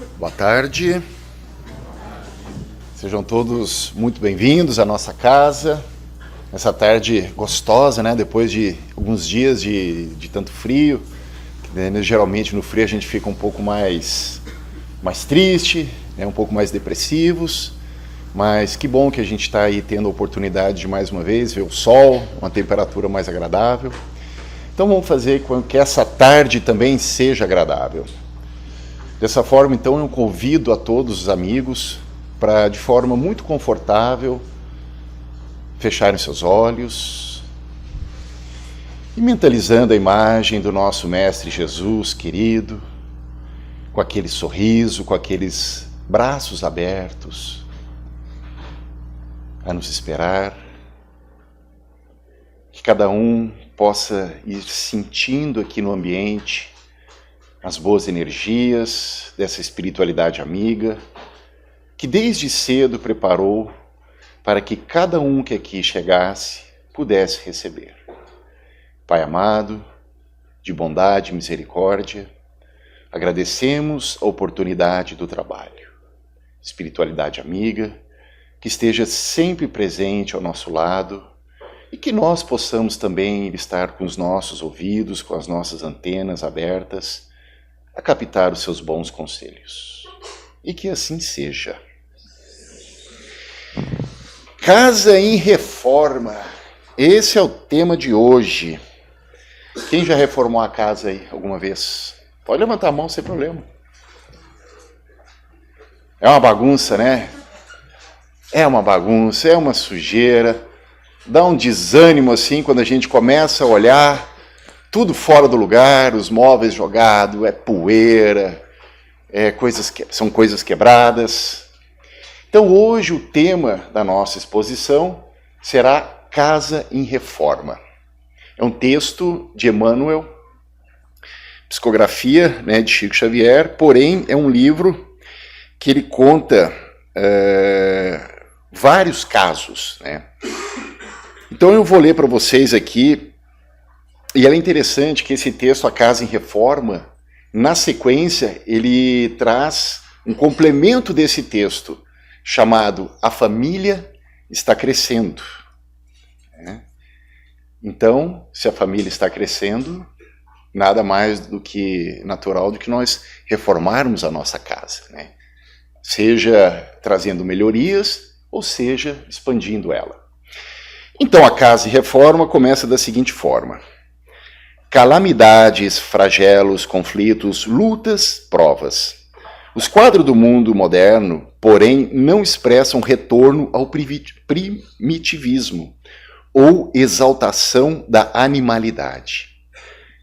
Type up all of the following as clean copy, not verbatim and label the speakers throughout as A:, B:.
A: Boa tarde. Sejam todos muito bem-vindos à nossa casa. Essa tarde gostosa, né? Depois de alguns dias de tanto frio. Geralmente no frio a gente fica um pouco mais triste, né? Um pouco mais depressivos. Mas que bom que a gente está aí tendo a oportunidade de mais uma vez ver o sol, uma temperatura mais agradável. Então vamos fazer com que essa tarde também seja agradável. Dessa forma, então, eu convido a todos os amigos para, de forma muito confortável, fecharem seus olhos e mentalizando a imagem do nosso Mestre Jesus querido, com aquele sorriso, com aqueles braços abertos a nos esperar, que cada um possa ir sentindo aqui no ambiente as boas energias dessa espiritualidade amiga, que desde cedo preparou para que cada um que aqui chegasse pudesse receber. Pai amado, de bondade e misericórdia, agradecemos a oportunidade do trabalho. Espiritualidade amiga, que esteja sempre presente ao nosso lado e que nós possamos também estar com os nossos ouvidos, com as nossas antenas abertas, a captar os seus bons conselhos. E que assim seja. Casa em reforma. Esse é o tema de hoje. Quem já reformou a casa aí alguma vez? Pode levantar a mão sem problema. É uma bagunça, né? É uma bagunça, é uma sujeira. Dá um desânimo assim quando a gente começa a olhar tudo fora do lugar, os móveis jogados, é poeira, são coisas quebradas. Então hoje o tema da nossa exposição será Casa em Reforma. É um texto de Emmanuel, psicografia, né, de Chico Xavier, porém é um livro que ele conta vários casos, né? Então eu vou ler para vocês aqui. E é interessante que esse texto, A Casa em Reforma, na sequência, ele traz um complemento desse texto, chamado A Família Está Crescendo. Então, se a família está crescendo, nada mais do que natural do que nós reformarmos a nossa casa, né? Seja trazendo melhorias, ou seja, expandindo ela. Então, a Casa em Reforma começa da seguinte forma: calamidades, flagelos, conflitos, lutas, provas. Os quadros do mundo moderno, porém, não expressam retorno ao primitivismo ou exaltação da animalidade.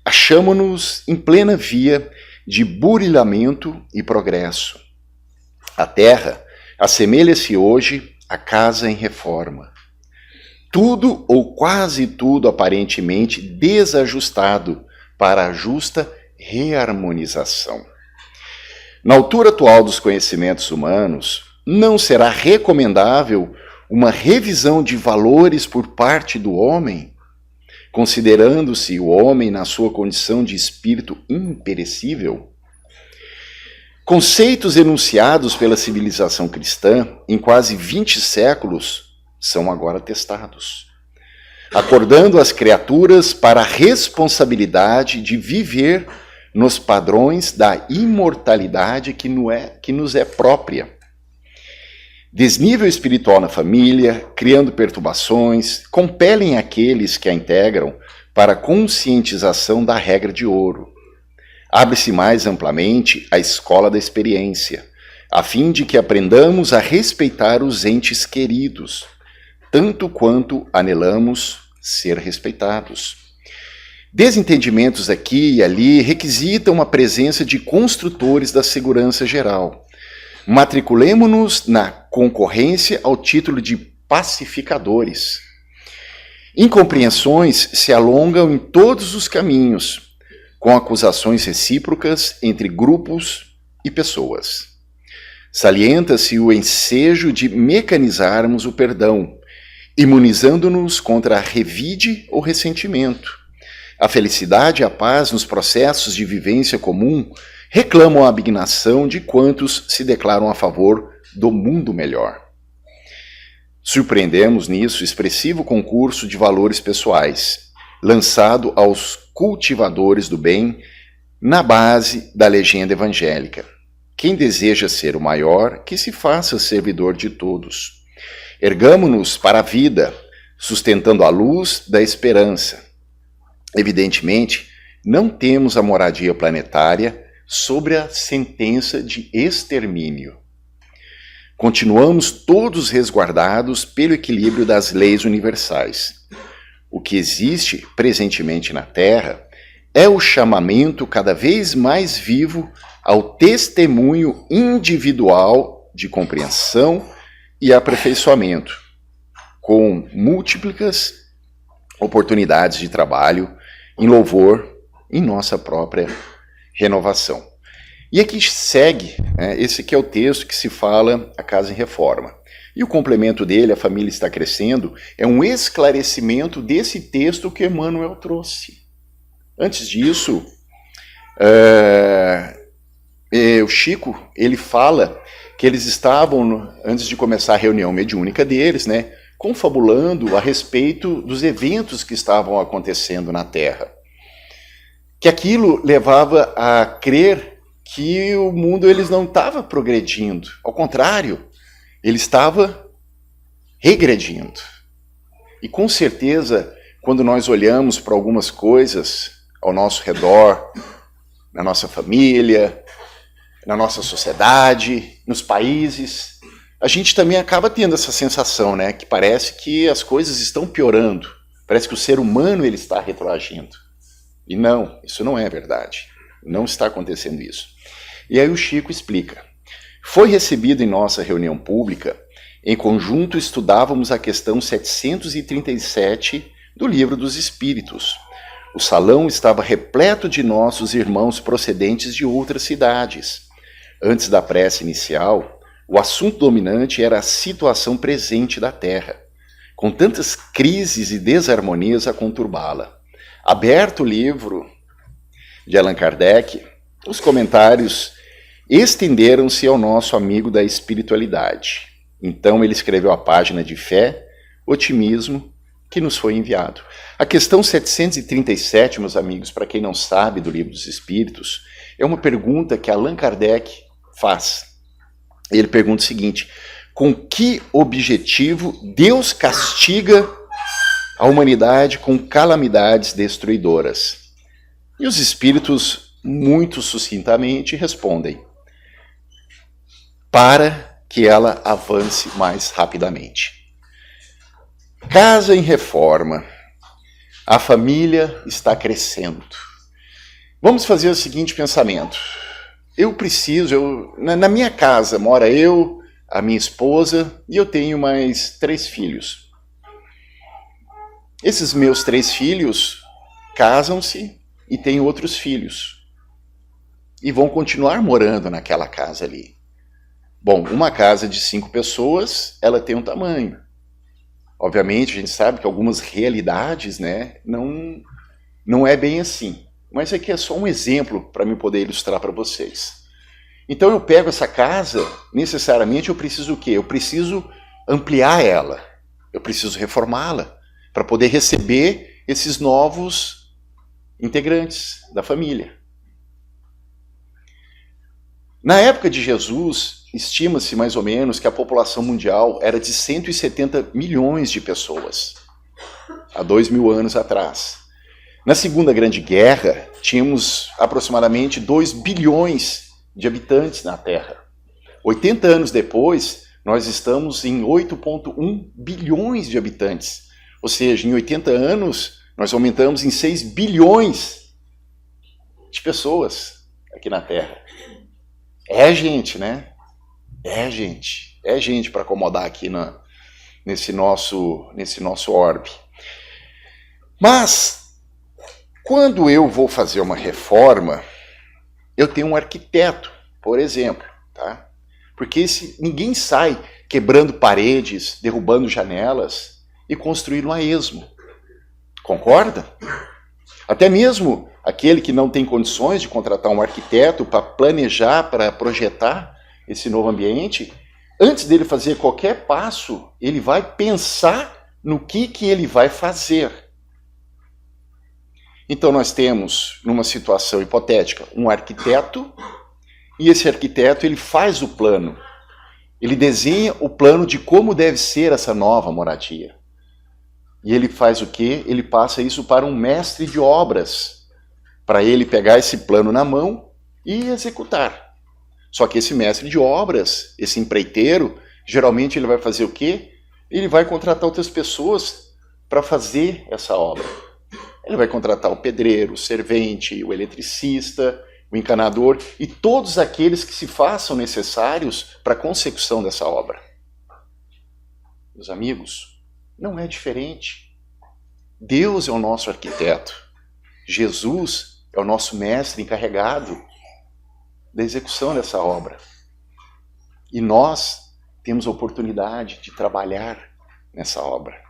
A: Achamo-nos em plena via de burilamento e progresso. A Terra assemelha-se hoje à casa em reforma. Tudo ou quase tudo aparentemente desajustado para a justa reharmonização. Na altura atual dos conhecimentos humanos, não será recomendável uma revisão de valores por parte do homem, considerando-se o homem na sua condição de espírito imperecível? Conceitos enunciados pela civilização cristã em quase 20 séculos são agora testados, acordando as criaturas para a responsabilidade de viver nos padrões da imortalidade que nos é própria. Desnível espiritual na família, criando perturbações, compelem aqueles que a integram para a conscientização da regra de ouro. Abre-se mais amplamente a escola da experiência, a fim de que aprendamos a respeitar os entes queridos, tanto quanto anelamos ser respeitados. Desentendimentos aqui e ali requisitam a presença de construtores da segurança geral. Matriculemo-nos na concorrência ao título de pacificadores. Incompreensões se alongam em todos os caminhos, com acusações recíprocas entre grupos e pessoas. Salienta-se o ensejo de mecanizarmos o perdão, imunizando-nos contra a revide ou ressentimento. A felicidade e a paz nos processos de vivência comum reclamam a abnegação de quantos se declaram a favor do mundo melhor. Surpreendemos nisso o expressivo concurso de valores pessoais, lançado aos cultivadores do bem na base da legenda evangélica. Quem deseja ser o maior, que se faça servidor de todos. Ergamo-nos para a vida, sustentando a luz da esperança. Evidentemente, não temos a moradia planetária sobre a sentença de extermínio. Continuamos todos resguardados pelo equilíbrio das leis universais. O que existe presentemente na Terra é o chamamento cada vez mais vivo ao testemunho individual de compreensão e aperfeiçoamento, com múltiplas oportunidades de trabalho em louvor em nossa própria renovação. E aqui segue, esse aqui é o texto que se fala A Casa em Reforma. E o complemento dele, A Família Está Crescendo, é um esclarecimento desse texto que Emmanuel trouxe. Antes disso, o Chico, ele fala que eles estavam, antes de começar a reunião mediúnica deles, confabulando a respeito dos eventos que estavam acontecendo na Terra. Que aquilo levava a crer que o mundo eles não estava progredindo. Ao contrário, ele estava regredindo. E com certeza, quando nós olhamos para algumas coisas ao nosso redor, na nossa família, na nossa sociedade, nos países, a gente também acaba tendo essa sensação, que parece que as coisas estão piorando. Parece que o ser humano ele está retroagindo. E não, isso não é verdade. Não está acontecendo isso. E aí o Chico explica. Foi recebido em nossa reunião pública, em conjunto estudávamos a questão 737 do Livro dos Espíritos. O salão estava repleto de nossos irmãos procedentes de outras cidades. Antes da prece inicial, o assunto dominante era a situação presente da Terra, com tantas crises e desarmonias a conturbá-la. Aberto o livro de Allan Kardec, os comentários estenderam-se ao nosso amigo da espiritualidade. Então ele escreveu a página de fé, otimismo, que nos foi enviado. A questão 737, meus amigos, para quem não sabe do Livro dos Espíritos, é uma pergunta que Allan Kardec faz. Ele pergunta o seguinte: com que objetivo Deus castiga a humanidade com calamidades destruidoras? E os espíritos, muito sucintamente, respondem: para que ela avance mais rapidamente. Casa em Reforma. A família está crescendo. Vamos fazer o seguinte pensamento. Na minha casa mora eu, a minha esposa e eu tenho mais 3 filhos. Esses meus 3 filhos casam-se e têm outros filhos. E vão continuar morando naquela casa ali. Bom, uma casa de 5 pessoas, ela tem um tamanho. Obviamente, a gente sabe que algumas realidades, não é bem assim. Mas aqui é só um exemplo para me poder ilustrar para vocês. Então eu pego essa casa, necessariamente eu preciso o quê? Eu preciso ampliar ela. Eu preciso reformá-la para poder receber esses novos integrantes da família. Na época de Jesus, estima-se mais ou menos que a população mundial era de 170 milhões de pessoas, há 2000 anos atrás. Na Segunda Grande Guerra, tínhamos aproximadamente 2 bilhões de habitantes na Terra. 80 anos depois, nós estamos em 8,1 bilhões de habitantes. Ou seja, em 80 anos, nós aumentamos em 6 bilhões de pessoas aqui na Terra. É gente, né? É gente para acomodar aqui nesse nosso orbe. Mas, quando eu vou fazer uma reforma, eu tenho um arquiteto, por exemplo, tá? Porque ninguém sai quebrando paredes, derrubando janelas e construindo a esmo. Concorda? Até mesmo aquele que não tem condições de contratar um arquiteto para planejar, para projetar esse novo ambiente, antes dele fazer qualquer passo, ele vai pensar no que ele vai fazer. Então nós temos, numa situação hipotética, um arquiteto, e esse arquiteto ele faz o plano. Ele desenha o plano de como deve ser essa nova moradia. E ele faz o quê? Ele passa isso para um mestre de obras, para ele pegar esse plano na mão e executar. Só que esse mestre de obras, esse empreiteiro, geralmente ele vai fazer o quê? Ele vai contratar outras pessoas para fazer essa obra. Ele vai contratar o pedreiro, o servente, o eletricista, o encanador e todos aqueles que se façam necessários para a consecução dessa obra. Meus amigos, não é diferente. Deus é o nosso arquiteto. Jesus é o nosso mestre encarregado da execução dessa obra. E nós temos a oportunidade de trabalhar nessa obra.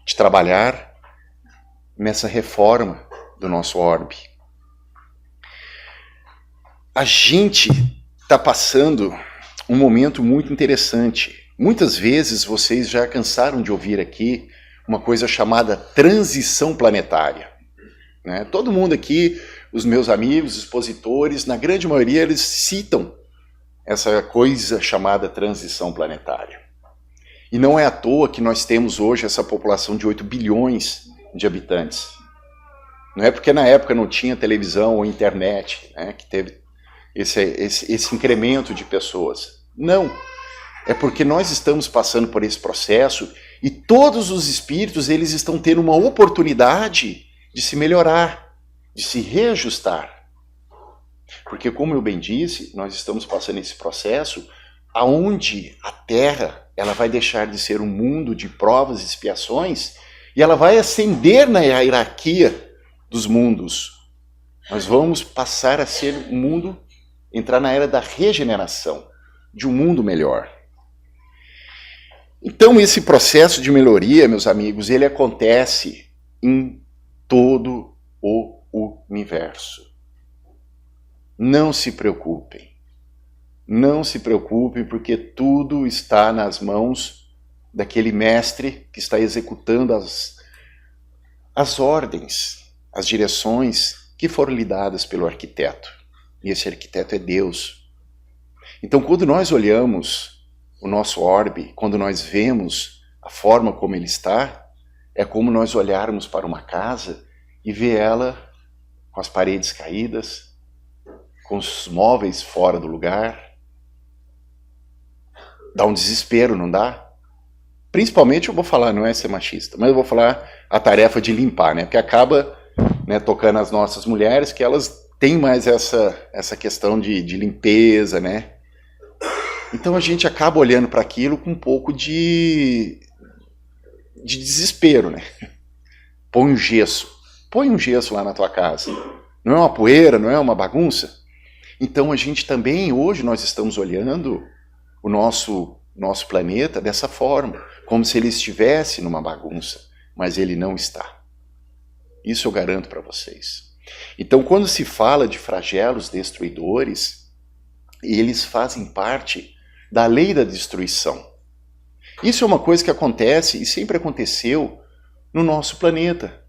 A: De trabalhar nessa reforma do nosso orbe. A gente está passando um momento muito interessante. Muitas vezes vocês já cansaram de ouvir aqui uma coisa chamada transição planetária. Né? Todo mundo aqui, os meus amigos, expositores, na grande maioria eles citam essa coisa chamada transição planetária. E não é à toa que nós temos hoje essa população de 8 bilhões de habitantes. Não é porque na época não tinha televisão ou internet, né, que teve esse incremento de pessoas. Não. É porque nós estamos passando por esse processo e todos os espíritos eles estão tendo uma oportunidade de se melhorar, de se reajustar. Porque, como eu bem disse, nós estamos passando esse processo aonde a Terra ela vai deixar de ser um mundo de provas e expiações e ela vai ascender na hierarquia dos mundos. Nós vamos passar a ser um mundo, entrar na era da regeneração, de um mundo melhor. Então esse processo de melhoria, meus amigos, ele acontece em todo o universo. Não se preocupem. Não se preocupem porque tudo está nas mãos daquele mestre que está executando as ordens, as direções que foram lhe dadas pelo arquiteto. E esse arquiteto é Deus. Então, quando nós olhamos o nosso orbe, quando nós vemos a forma como ele está, é como nós olharmos para uma casa e ver ela com as paredes caídas, com os móveis fora do lugar. Dá um desespero, não dá? Principalmente eu vou falar, não é ser machista, mas eu vou falar a tarefa de limpar, né? Porque acaba, né, tocando as nossas mulheres, que elas têm mais essa questão de limpeza, né? Então a gente acaba olhando para aquilo com um pouco de desespero, né? Põe um gesso lá na tua casa. Não é uma poeira, não é uma bagunça? Então a gente também, hoje nós estamos olhando o nosso planeta dessa forma, como se ele estivesse numa bagunça, mas ele não está. Isso eu garanto para vocês. Então, quando se fala de flagelos destruidores, eles fazem parte da lei da destruição. Isso é uma coisa que acontece e sempre aconteceu no nosso planeta.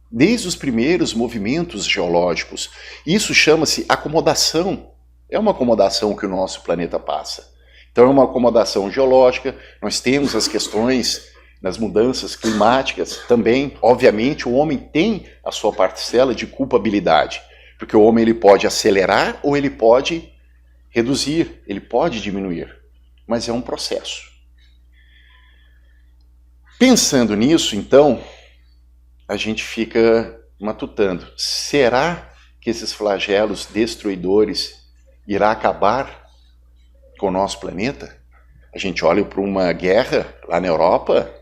A: Desde os primeiros movimentos geológicos. Isso chama-se acomodação. É uma acomodação que o nosso planeta passa. Então é uma acomodação geológica, nós temos as questões das mudanças climáticas também. Obviamente o homem tem a sua parcela de culpabilidade, porque o homem ele pode acelerar ou ele pode reduzir, ele pode diminuir, mas é um processo. Pensando nisso, então, a gente fica matutando. Será que esses flagelos destruidores irá acabar com o nosso planeta? A gente olha para uma guerra lá na Europa,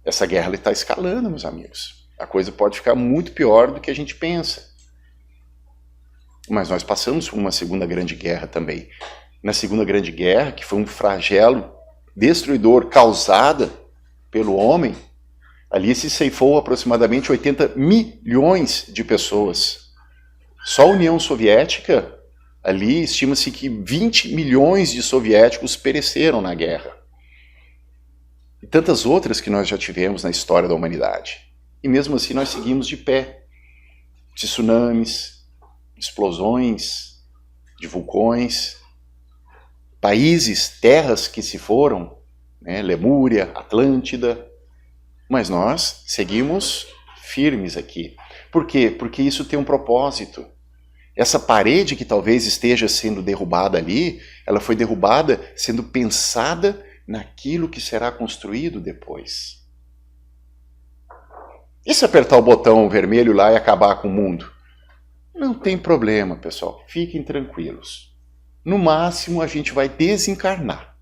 A: essa guerra está escalando, meus amigos. A coisa pode ficar muito pior do que a gente pensa. Mas nós passamos por uma segunda grande guerra também. Na segunda grande guerra, que foi um flagelo destruidor causada pelo homem, Ali se ceifou aproximadamente 80 milhões de pessoas. Só a União Soviética, ali estima-se que 20 milhões de soviéticos pereceram na guerra. E tantas outras que nós já tivemos na história da humanidade. E mesmo assim nós seguimos de pé. Tsunamis, explosões de vulcões, países, terras que se foram, né, Lemúria, Atlântida, mas nós seguimos firmes aqui. Por quê? Porque isso tem um propósito. Essa parede que talvez esteja sendo derrubada ali, ela foi derrubada sendo pensada naquilo que será construído depois. E se apertar o botão vermelho lá e acabar com o mundo? Não tem problema, pessoal. Fiquem tranquilos. No máximo, a gente vai desencarnar.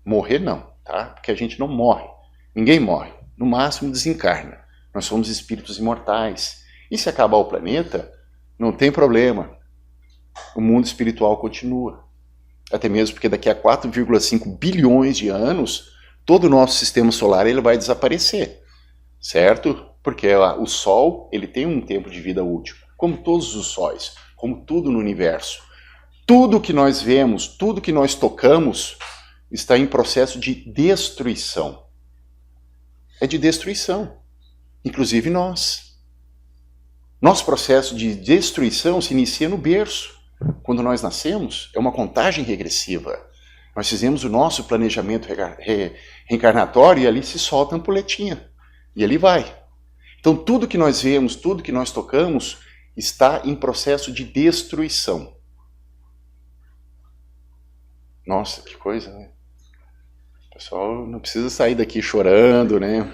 A: Morrer não, tá? Porque a gente não morre. Ninguém morre. No máximo, desencarna. Nós somos espíritos imortais. E se acabar o planeta, não tem problema. O mundo espiritual continua. Até mesmo porque daqui a 4,5 bilhões de anos, todo o nosso sistema solar ele vai desaparecer. Certo? Porque o Sol ele tem um tempo de vida útil. Como todos os sóis. Como tudo no universo. Tudo que nós vemos, tudo que nós tocamos, está em processo de destruição. É de destruição. Inclusive nós. Nosso processo de destruição se inicia no berço. Quando nós nascemos, é uma contagem regressiva. Nós fizemos o nosso planejamento reencarnatório e ali se solta a ampoletinha. E ali vai. Então tudo que nós vemos, tudo que nós tocamos, está em processo de destruição. Nossa, que coisa, né? O pessoal não precisa sair daqui chorando, né?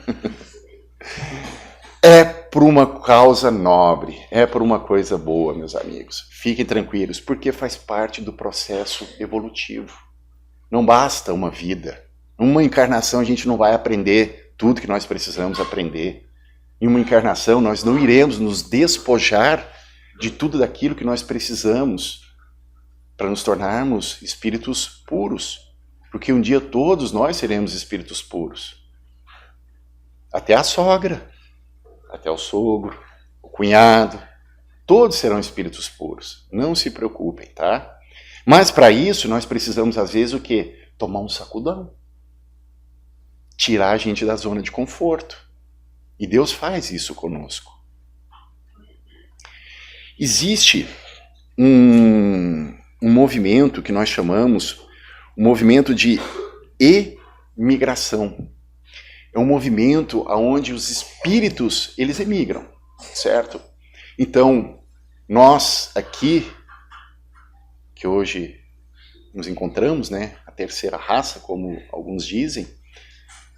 A: É por uma causa nobre, é por uma coisa boa, meus amigos. Fiquem tranquilos, porque faz parte do processo evolutivo. Não basta uma vida. Numa encarnação a gente não vai aprender tudo que nós precisamos aprender. Em uma encarnação nós não iremos nos despojar de tudo daquilo que nós precisamos para nos tornarmos espíritos puros. Porque um dia todos nós seremos espíritos puros. Até a sogra. Até o sogro, o cunhado, todos serão espíritos puros. Não se preocupem, tá? Mas para isso nós precisamos às vezes o quê? Tomar um sacudão. Tirar a gente da zona de conforto. E Deus faz isso conosco. Existe um movimento que nós chamamos um movimento de emigração. É um movimento onde os espíritos, eles emigram, certo? Então, nós aqui, que hoje nos encontramos, né, a terceira raça, como alguns dizem,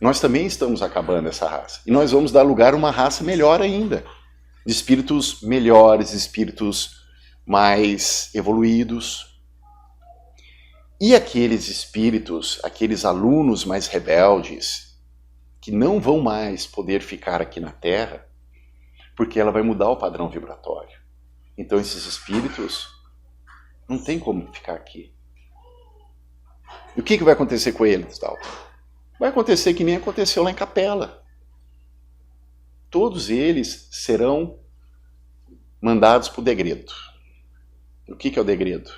A: nós também estamos acabando essa raça. E nós vamos dar lugar a uma raça melhor ainda, de espíritos melhores, espíritos mais evoluídos. E aqueles espíritos, aqueles alunos mais rebeldes, que não vão mais poder ficar aqui na Terra, porque ela vai mudar o padrão vibratório. Então esses espíritos não tem como ficar aqui. E o que vai acontecer com eles, Dalton? Vai acontecer que nem aconteceu lá em Capela. Todos eles serão mandados para o degredo. O que é o degredo?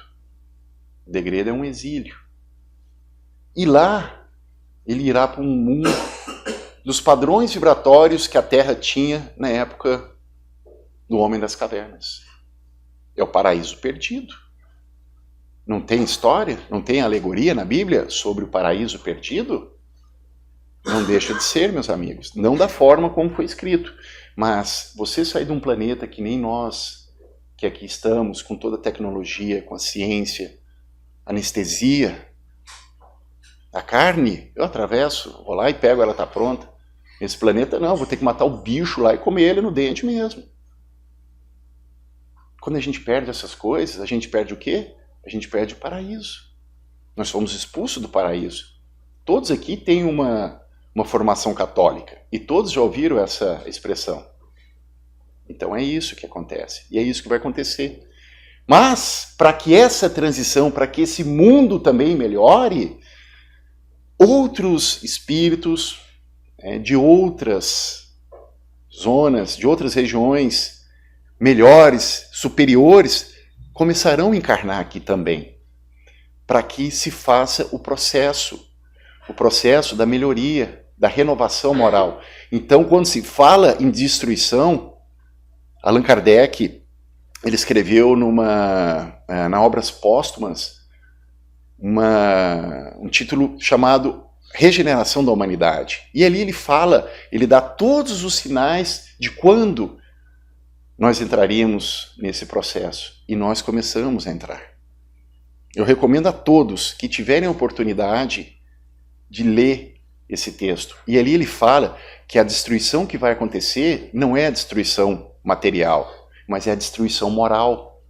A: O degredo é um exílio. E lá ele irá para um mundo dos padrões vibratórios que a Terra tinha na época do Homem das Cavernas. É o paraíso perdido. Não tem história, não tem alegoria na Bíblia sobre o paraíso perdido? Não deixa de ser, meus amigos. Não da forma como foi escrito. Mas você sair de um planeta que nem nós, que aqui estamos, com toda a tecnologia, com a ciência, anestesia, a carne, eu atravesso, vou lá e pego, ela está pronta. Esse planeta não, vou ter que matar o bicho lá e comer ele no dente mesmo. Quando a gente perde essas coisas, a gente perde o quê? A gente perde o paraíso. Nós fomos expulsos do paraíso. Todos aqui têm uma formação católica. E todos já ouviram essa expressão. Então é isso que acontece. E é isso que vai acontecer. Mas, para que essa transição, para que esse mundo também melhore, outros espíritos de outras zonas, de outras regiões melhores, superiores, começarão a encarnar aqui também, para que se faça o processo da melhoria, da renovação moral. Então, quando se fala em destruição, Allan Kardec, ele escreveu na Obras Póstumas um título chamado Regeneração da Humanidade. E ali ele dá todos os sinais de quando nós entraríamos nesse processo. E nós começamos a entrar. Eu recomendo a todos que tiverem a oportunidade de ler esse texto. E ali ele fala que a destruição que vai acontecer não é a destruição material, mas é a destruição moral.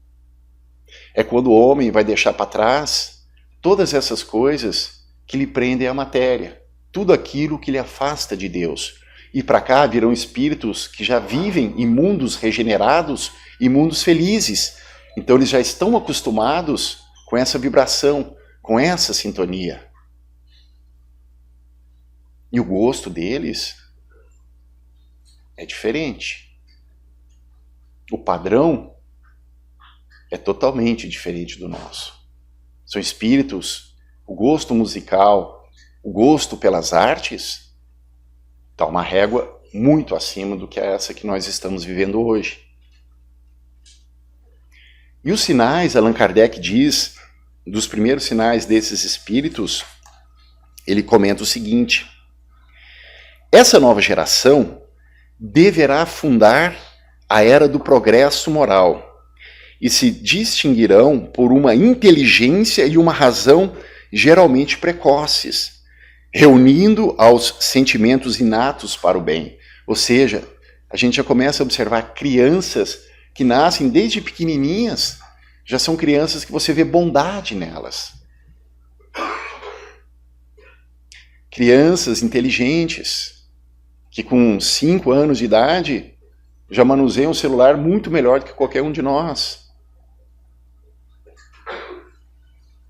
A: É quando o homem vai deixar para trás todas essas coisas que lhe prendem à matéria, tudo aquilo que lhe afasta de Deus. E para cá virão espíritos que já vivem em mundos regenerados e mundos felizes. Então eles já estão acostumados com essa vibração, com essa sintonia. E o gosto deles é diferente. O padrão é totalmente diferente do nosso. São espíritos, o gosto musical, o gosto pelas artes, está uma régua muito acima do que essa que nós estamos vivendo hoje. E os sinais, Allan Kardec diz, dos primeiros sinais desses espíritos, ele comenta o seguinte: essa nova geração deverá fundar a era do progresso moral e se distinguirão por uma inteligência e uma razão geralmente precoces, reunindo aos sentimentos inatos para o bem. Ou seja, a gente já começa a observar crianças que nascem desde pequenininhas, já são crianças que você vê bondade nelas. Crianças inteligentes, que com 5 anos de idade já manuseiam um celular muito melhor do que qualquer um de nós.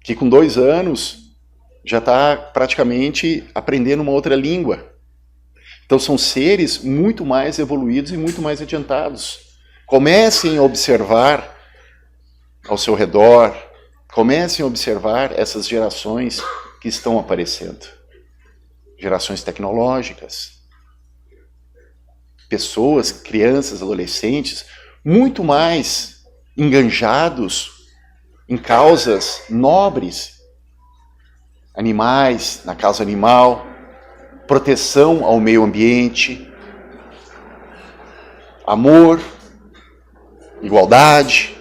A: Que com 2 anos já está praticamente aprendendo uma outra língua. Então são seres muito mais evoluídos e muito mais adiantados. Comecem a observar ao seu redor, comecem a observar essas gerações que estão aparecendo. Gerações tecnológicas. Pessoas, crianças, adolescentes, muito mais enganjados em causas nobres, animais, na causa animal, proteção ao meio ambiente, amor, igualdade.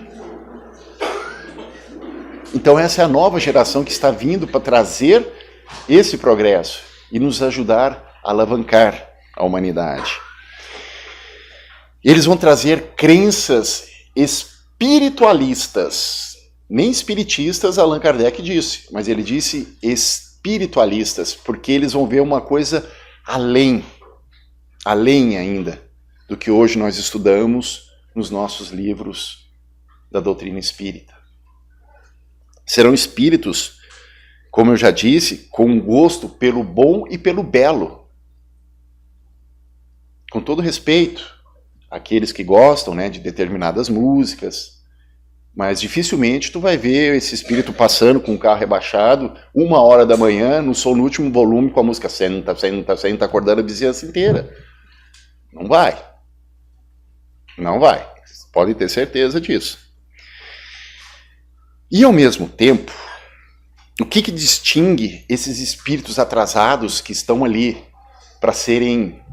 A: Então essa é a nova geração que está vindo para trazer esse progresso e nos ajudar a alavancar a humanidade. Eles vão trazer crenças espiritualistas, nem espiritistas, Allan Kardec disse, mas ele disse espiritualistas, porque eles vão ver uma coisa além ainda do que hoje nós estudamos nos nossos livros da doutrina espírita. Serão espíritos, como eu já disse, com um gosto pelo bom e pelo belo. Com todo respeito, aqueles que gostam, né, de determinadas músicas, mas dificilmente tu vai ver esse espírito passando com o carro rebaixado 1h da manhã, no som no último volume, com a música senta, acordando a vizinhança inteira. Não vai. Não vai. Podem ter certeza disso. E ao mesmo tempo, o que distingue esses espíritos atrasados que estão ali para serem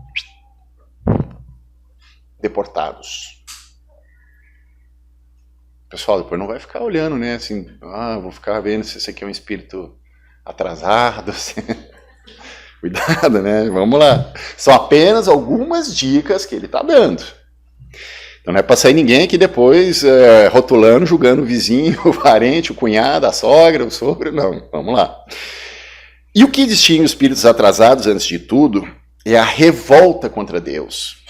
A: deportados? Pessoal, depois não vai ficar olhando, né? Assim, vou ficar vendo se esse aqui é um espírito atrasado. Assim. Cuidado, né? Vamos lá. São apenas algumas dicas que ele está dando. Então não é para sair ninguém aqui depois rotulando, julgando o vizinho, o parente, o cunhado, a sogra, o sogro. Não, vamos lá. E o que distingue os espíritos atrasados, antes de tudo, é a revolta contra Deus.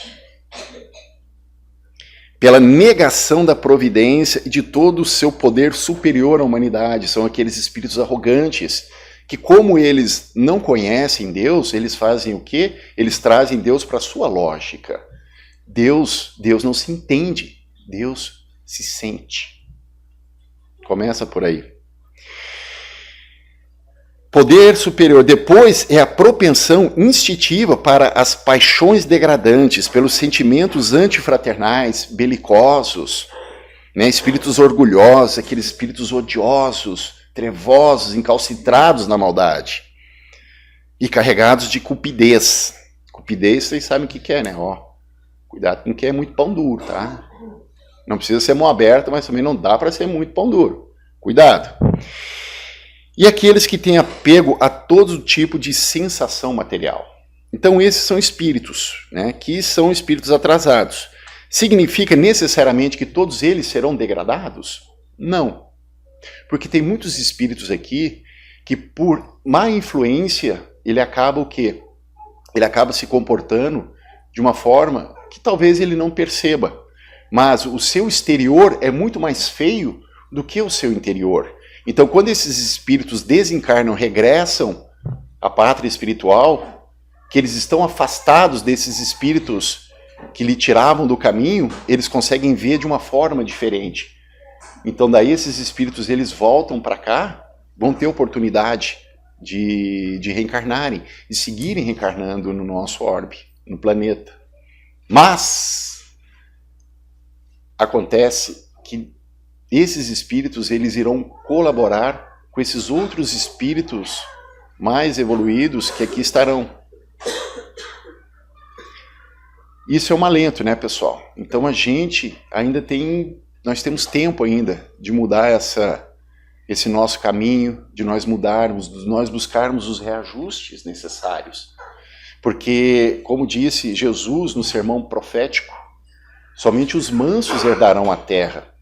A: Pela negação da providência e de todo o seu poder superior à humanidade. São aqueles espíritos arrogantes que, como eles não conhecem Deus, eles fazem o quê? Eles trazem Deus para a sua lógica. Deus não se entende, Deus se sente. Começa por aí. Poder superior. Depois é a propensão instintiva para as paixões degradantes, pelos sentimentos antifraternais, belicosos, né? Espíritos orgulhosos, aqueles espíritos odiosos, trevosos, encalcitrados na maldade e carregados de cupidez. Cupidez, vocês sabem o que é, né? Ó, cuidado com quem é muito pão duro, tá? Não precisa ser mão aberta, mas também não dá para ser muito pão duro. Cuidado. E aqueles que têm apego a todo tipo de sensação material. Então esses são espíritos, né, que são espíritos atrasados. Significa necessariamente que todos eles serão degradados? Não. Porque tem muitos espíritos aqui que por má influência ele acaba o quê? Ele acaba se comportando de uma forma que talvez ele não perceba. Mas o seu exterior é muito mais feio do que o seu interior. Então, quando esses espíritos desencarnam, regressam à pátria espiritual, que eles estão afastados desses espíritos que lhe tiravam do caminho, eles conseguem ver de uma forma diferente. Então, daí esses espíritos, eles voltam para cá, vão ter oportunidade de reencarnarem, de seguirem reencarnando no nosso orbe, no planeta. Mas acontece que esses espíritos, eles irão colaborar com esses outros espíritos mais evoluídos que aqui estarão. Isso é um alento, né, pessoal? Então a gente ainda nós temos tempo ainda de mudar esse nosso caminho, de nós mudarmos, de nós buscarmos os reajustes necessários. Porque, como disse Jesus no sermão profético, somente os mansos herdarão a terra.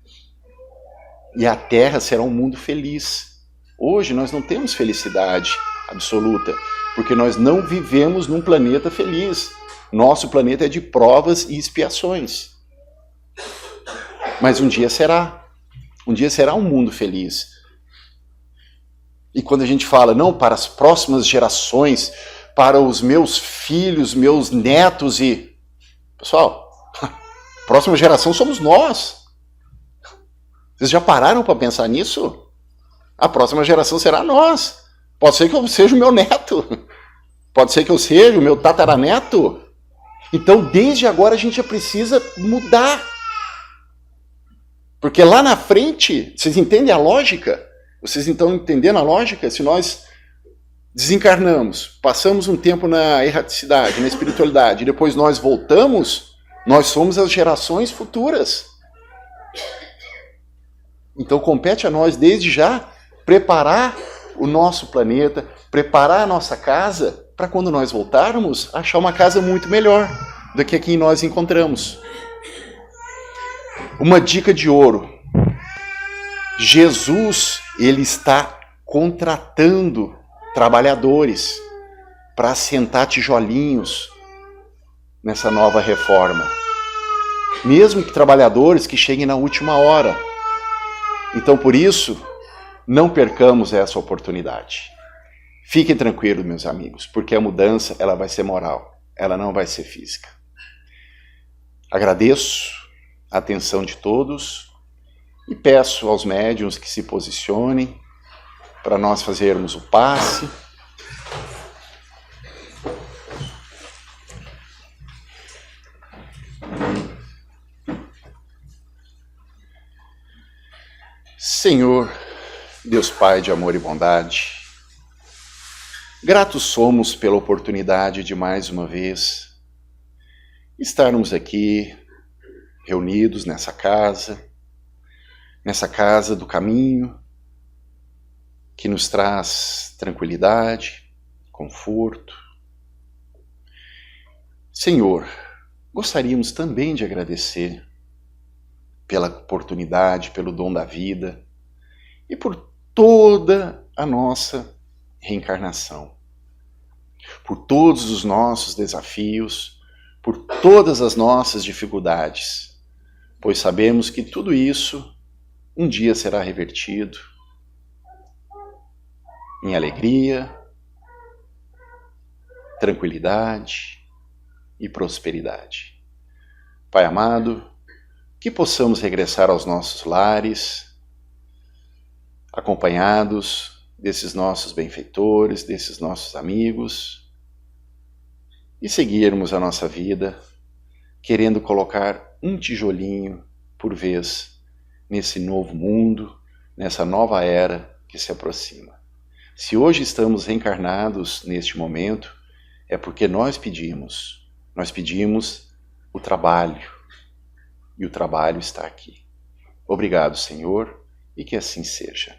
A: E a Terra será um mundo feliz. Hoje nós não temos felicidade absoluta, porque nós não vivemos num planeta feliz. Nosso planeta é de provas e expiações. Mas um dia será. Um dia será um mundo feliz. E quando a gente fala, não, para as próximas gerações, para os meus filhos, meus netos e... Pessoal, a próxima geração somos nós. Vocês já pararam para pensar nisso? A próxima geração será nós. Pode ser que eu seja o meu neto. Pode ser que eu seja o meu tataraneto. Então, desde agora, a gente já precisa mudar. Porque lá na frente, vocês entendem a lógica? Vocês estão entendendo a lógica? Se nós desencarnamos, passamos um tempo na erraticidade, na espiritualidade, e depois nós voltamos, nós somos as gerações futuras. Então compete a nós, desde já, preparar o nosso planeta, preparar a nossa casa, para quando nós voltarmos, achar uma casa muito melhor do que a que nós encontramos. Uma dica de ouro. Jesus, ele está contratando trabalhadores para assentar tijolinhos nessa nova reforma. Mesmo que trabalhadores que cheguem na última hora. Então, por isso, não percamos essa oportunidade. Fiquem tranquilos, meus amigos, porque a mudança ela vai ser moral, ela não vai ser física. Agradeço a atenção de todos e peço aos médiuns que se posicionem para nós fazermos o passe. Senhor, Deus Pai de amor e bondade, gratos somos pela oportunidade de mais uma vez estarmos aqui reunidos nessa casa do caminho, que nos traz tranquilidade, conforto. Senhor, gostaríamos também de agradecer pela oportunidade, pelo dom da vida e por toda a nossa reencarnação, por todos os nossos desafios, por todas as nossas dificuldades, pois sabemos que tudo isso um dia será revertido em alegria, tranquilidade e prosperidade. Pai amado, que possamos regressar aos nossos lares, acompanhados desses nossos benfeitores, desses nossos amigos, e seguirmos a nossa vida, querendo colocar um tijolinho por vez nesse novo mundo, nessa nova era que se aproxima. Se hoje estamos reencarnados neste momento, é porque nós pedimos o trabalho, e o trabalho está aqui. Obrigado, Senhor, e que assim seja.